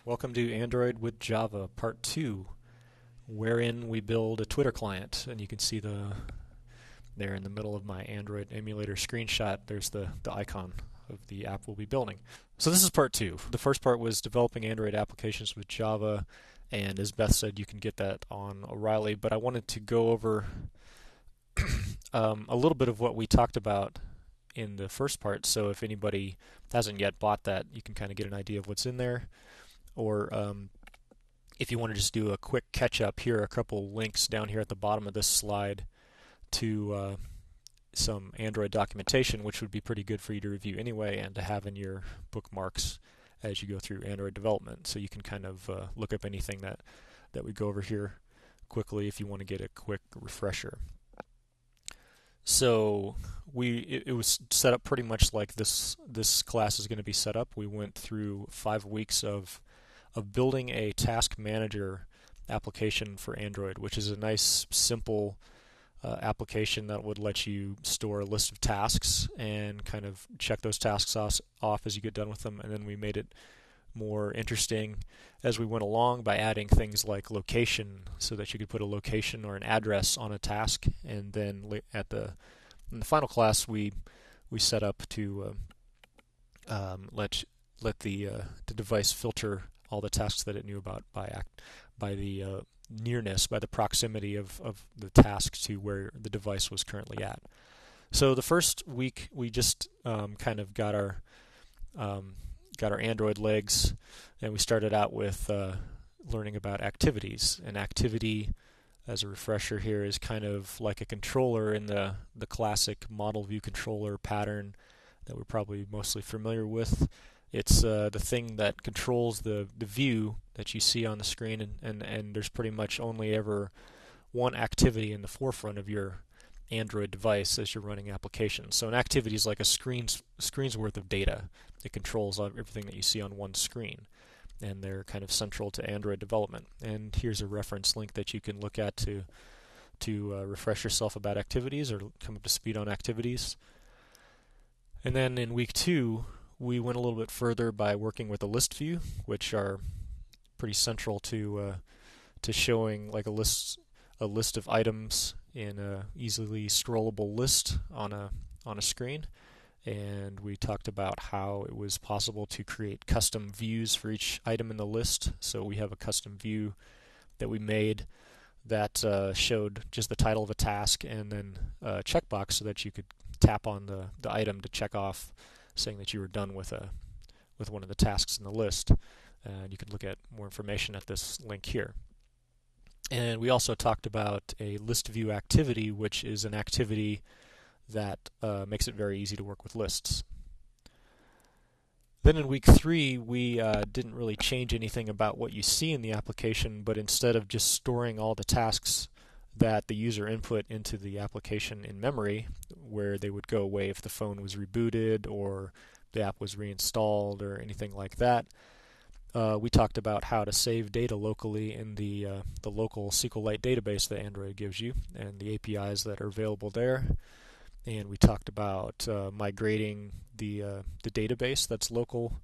Welcome to Android with Java Part 2, wherein we build a Twitter client. And you can see there in the middle of my Android emulator screenshot, there's the icon of the app we'll be building. So this is Part 2. The first part was developing Android applications with Java, and as Beth said, you can get that on O'Reilly, but I wanted to go over a little bit of what we talked about in the first part, so if anybody hasn't yet bought that, you can kind of get an idea of what's in there. Or if you want to just do a quick catch-up, here are a couple links down here at the bottom of this slide to some Android documentation, which would be pretty good for you to review anyway and to have in your bookmarks as you go through Android development. So you can kind of look up anything that we go over here quickly if you want to get a quick refresher. So it was set up pretty much like this class is going to be set up. We went through 5 weeks of building a task manager application for Android, which is a nice, simple application that would let you store a list of tasks and kind of check those tasks off as you get done with them. And then we made it more interesting as we went along by adding things like location, so that you could put a location or an address on a task. And then in the final class, we set up to let the device filter all the tasks that it knew about by the nearness, by the proximity of the task to where the device was currently at. So the first week we just kind of got our Android legs, and we started out with learning about activities. An activity, as a refresher here, is kind of like a controller in the classic model view controller pattern that we're probably mostly familiar with. It's the thing that controls the view that you see on the screen, and there's pretty much only ever one activity in the forefront of your Android device as you're running applications. So an activity is like a screen's worth of data. It controls everything that you see on one screen, and they're kind of central to Android development. And here's a reference link that you can look at to refresh yourself about activities or come up to speed on activities. And then in week 2, we went a little bit further by working with a list view, which are pretty central to showing like a list of items in a easily scrollable list on a screen. And we talked about how it was possible to create custom views for each item in the list. So we have a custom view that we made that showed just the title of a task and then a checkbox so that you could tap on the item to check off, saying that you were done with one of the tasks in the list. And you can look at more information at this link here. And we also talked about a list view activity, which is an activity that makes it very easy to work with lists. Then in week 3, we didn't really change anything about what you see in the application, but instead of just storing all the tasks that the user input into the application in memory, where they would go away if the phone was rebooted or the app was reinstalled or anything like that, we talked about how to save data locally in the local SQLite database that Android gives you and the APIs that are available there. And we talked about migrating the database that's local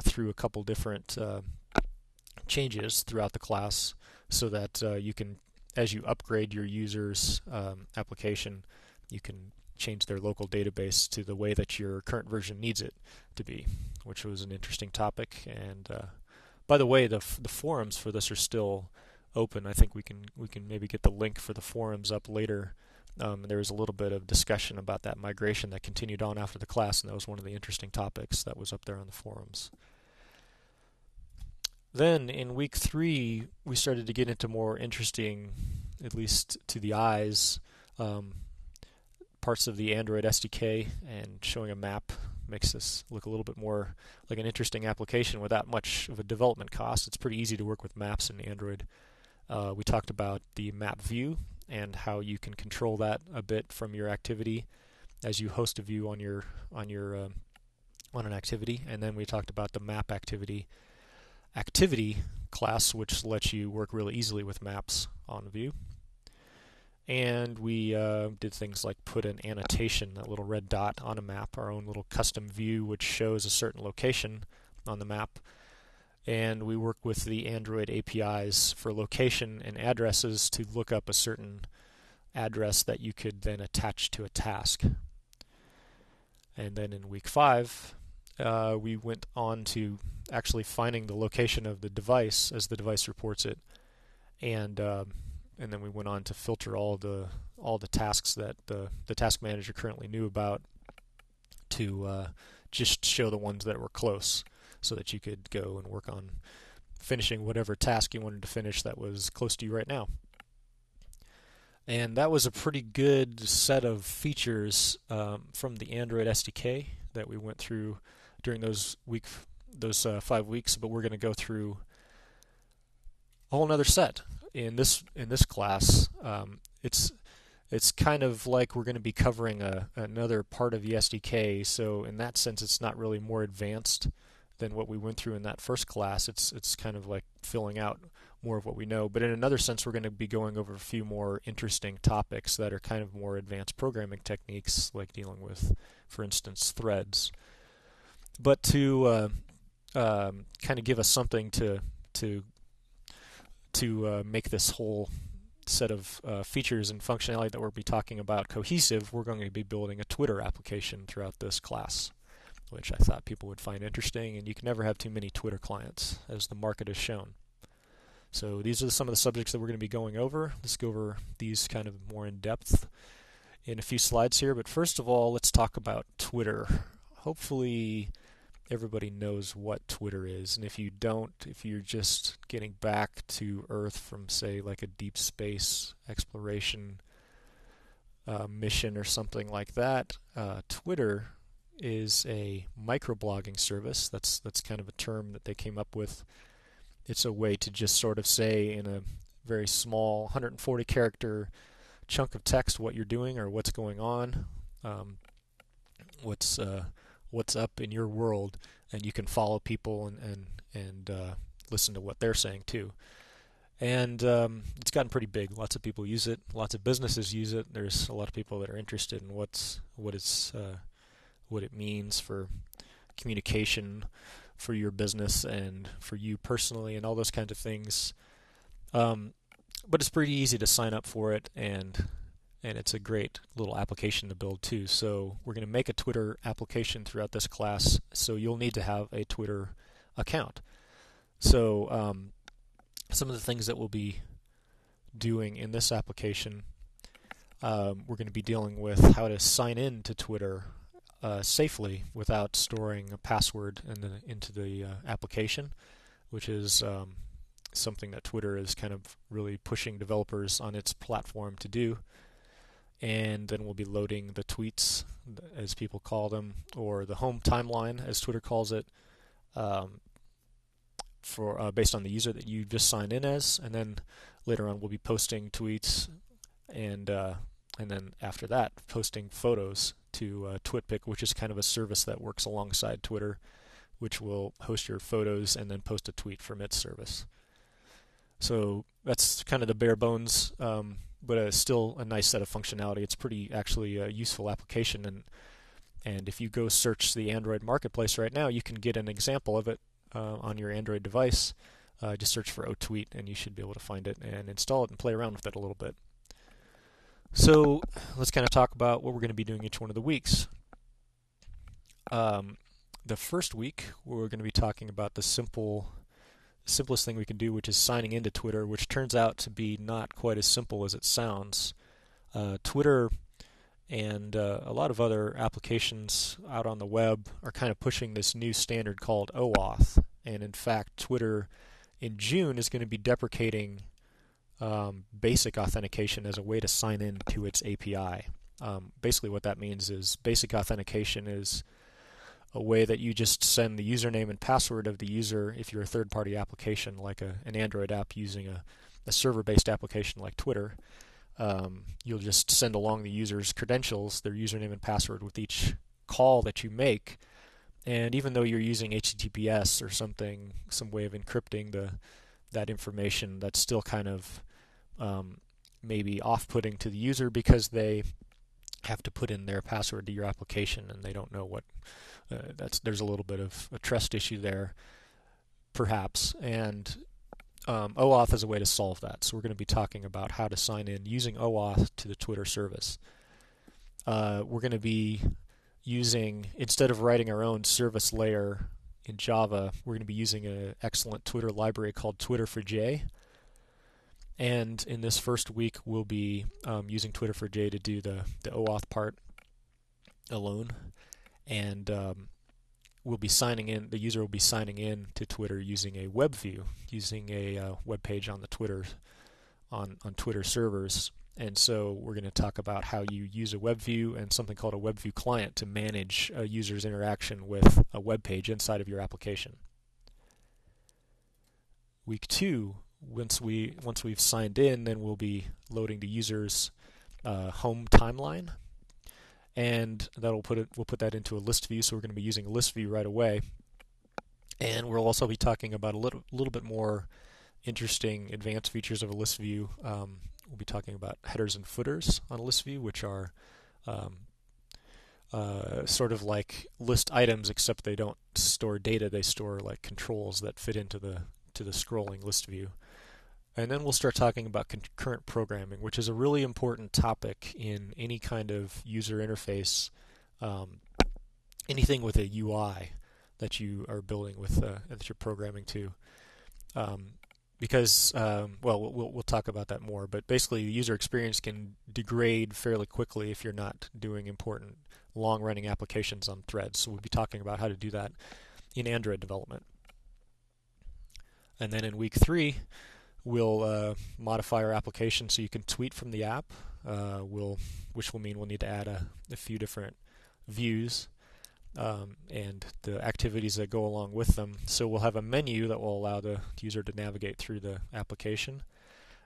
through a couple different changes throughout the class, so that you can, as you upgrade your user's application, you can change their local database to the way that your current version needs it to be, which was an interesting topic. And by the way, the forums for this are still open. I think we can maybe get the link for the forums up later. There was a little bit of discussion about that migration that continued on after the class, and that was one of the interesting topics that was up there on the forums. Then in week 3, we started to get into more interesting, at least to the eyes, parts of the Android SDK, and showing a map makes this look a little bit more like an interesting application without much of a development cost. It's pretty easy to work with maps in Android. We talked about the map view and how you can control that a bit from your activity as you host a view on an activity. And then we talked about the map activity class, which lets you work really easily with maps on a view. And we did things like put an annotation, that little red dot on a map, our own little custom view which shows a certain location on the map. and we work with the Android APIs for location and addresses to look up a certain address that you could then attach to a task. And then in week 5, we went on to actually finding the location of the device as the device reports it, and then we went on to filter all the tasks that the task manager currently knew about to just show the ones that were close, so that you could go and work on finishing whatever task you wanted to finish that was close to you right now. And that was a pretty good set of features from the Android SDK that we went through during those 5 weeks. But we're going to go through a whole other set in this class. It's kind of like we're going to be covering another part of the SDK. So in that sense, it's not really more advanced than what we went through in that first class. It's kind of like filling out more of what we know. But in another sense, we're going to be going over a few more interesting topics that are kind of more advanced programming techniques, like dealing with, for instance, threads. But to kind of give us something to make this whole set of features and functionality that we'll be talking about cohesive, we're going to be building a Twitter application throughout this class, which I thought people would find interesting. And you can never have too many Twitter clients, as the market has shown. So these are some of the subjects that we're going to be going over. Let's go over these kind of more in depth in a few slides here. But first of all, let's talk about Twitter. Hopefully everybody knows what Twitter is. And if you don't, if you're just getting back to Earth from, say, like a deep space exploration mission or something like that, Twitter is a microblogging service. That's kind of a term that they came up with. It's a way to just sort of say in a very small 140 character chunk of text what you're doing or what's going on, what's up in your world, and you can follow people and listen to what they're saying too. And it's gotten pretty big. Lots of people use it. Lots of businesses use it. There's a lot of people that are interested in what it means for communication for your business and for you personally and all those kinds of things. But it's pretty easy to sign up for it, and it's a great little application to build too. So we're going to make a Twitter application throughout this class, so you'll need to have a Twitter account. So some of the things that we'll be doing in this application, we're going to be dealing with how to sign in to Twitter safely without storing a password into the application, which is something that Twitter is kind of really pushing developers on its platform to do. And then we'll be loading the tweets, as people call them, or the home timeline, as Twitter calls it, for based on the user that you just signed in as. And then later on we'll be posting tweets, and then after that posting photos to TwitPic, which is kind of a service that works alongside Twitter, which will host your photos and then post a tweet from its service. So that's kind of the bare bones, but still a nice set of functionality. It's pretty actually a useful application, and if you go search the Android marketplace right now, you can get an example of it on your Android device. Just search for OTweet and you should be able to find it and install it and play around with it a little bit. So let's kind of talk about what we're going to be doing each one of the weeks. The first week, we're going to be talking about the simplest thing we can do, which is signing into Twitter, which turns out to be not quite as simple as it sounds. Twitter and a lot of other applications out on the web are kind of pushing this new standard called OAuth. And in fact, Twitter in June is going to be deprecating basic authentication as a way to sign in to its API. Basically what that means is basic authentication is a way that you just send the username and password of the user if you're a third-party application like an Android app using a server-based application like Twitter. You'll just send along the user's credentials, their username and password, with each call that you make. And even though you're using HTTPS or something, some way of encrypting that information, that's still kind of maybe off-putting to the user because they have to put in their password to your application and they don't know what. There's a little bit of a trust issue there. perhaps, and OAuth is a way to solve that. So we're going to be talking about how to sign in using OAuth to the Twitter service. We're going to be using, instead of writing our own service layer in Java, we're going to be using an excellent Twitter library called Twitter4j. And in this first week, we'll be using Twitter4j to do the OAuth part alone. And we'll be signing in, the user will be signing in to Twitter using a web view, using a web page on the Twitter, on Twitter servers. And so we're going to talk about how you use a web view and something called a web view client to manage a user's interaction with a web page inside of your application. Week 2, once we've signed in, then we'll be loading the user's home timeline, and we'll put that into a list view. So we're going to be using a list view right away, and we'll also be talking about a little bit more interesting advanced features of a list view. We'll be talking about headers and footers on a list view, which are sort of like list items, except they don't store data; they store like controls that fit into the scrolling list view. And then we'll start talking about concurrent programming, which is a really important topic in any kind of user interface, anything with a UI that you are building with, that you're programming to. Because, well, we'll talk about that more, but basically the user experience can degrade fairly quickly if you're not doing important long-running applications on threads. So we'll be talking about how to do that in Android development. And then in week 3, we'll modify our application so you can tweet from the app, which will mean we'll need to add a few different views and the activities that go along with them. So we'll have a menu that will allow the user to navigate through the application.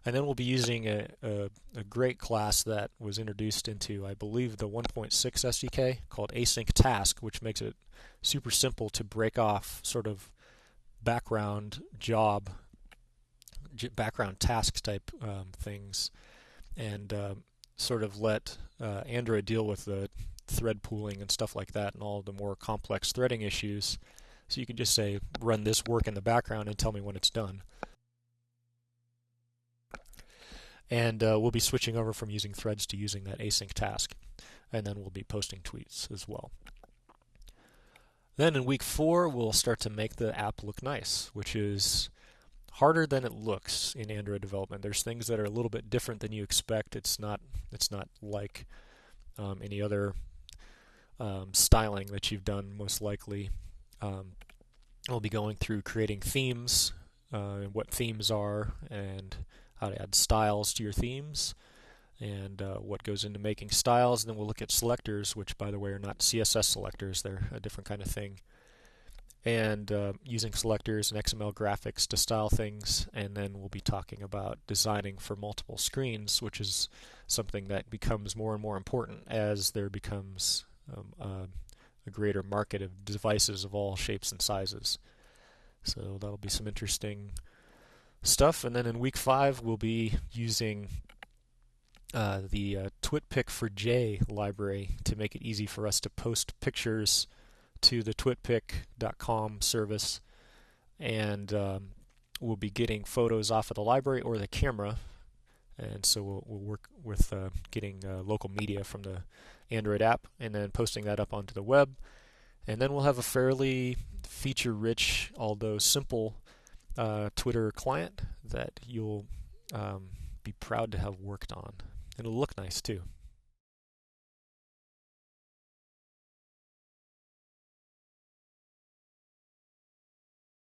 And then we'll be using a great class that was introduced into, I believe, the 1.6 SDK called Async Task, which makes it super simple to break off sort of background task type things, and sort of let Android deal with the thread pooling and stuff like that and all the more complex threading issues. So you can just say, run this work in the background and tell me when it's done. And we'll be switching over from using threads to using that async task. And then we'll be posting tweets as well. Then in week 4, we'll start to make the app look nice, which is harder than it looks in Android development. There's things that are a little bit different than you expect. It's not like any other styling that you've done, most likely. We'll be going through creating themes, and what themes are, and how to add styles to your themes, and what goes into making styles. And then we'll look at selectors, which, by the way, are not CSS selectors. They're a different kind of thing. And using selectors and XML graphics to style things. And then we'll be talking about designing for multiple screens, which is something that becomes more and more important as there becomes a greater market of devices of all shapes and sizes. So that'll be some interesting stuff. And then in week 5, we'll be using the TwitPic4j library to make it easy for us to post pictures to the twitpic.com service, and we'll be getting photos off of the library or the camera, and so we'll work with getting local media from the Android app and then posting that up onto the web. And then we'll have a fairly feature-rich, although simple, Twitter client that you'll be proud to have worked on. And it'll look nice too.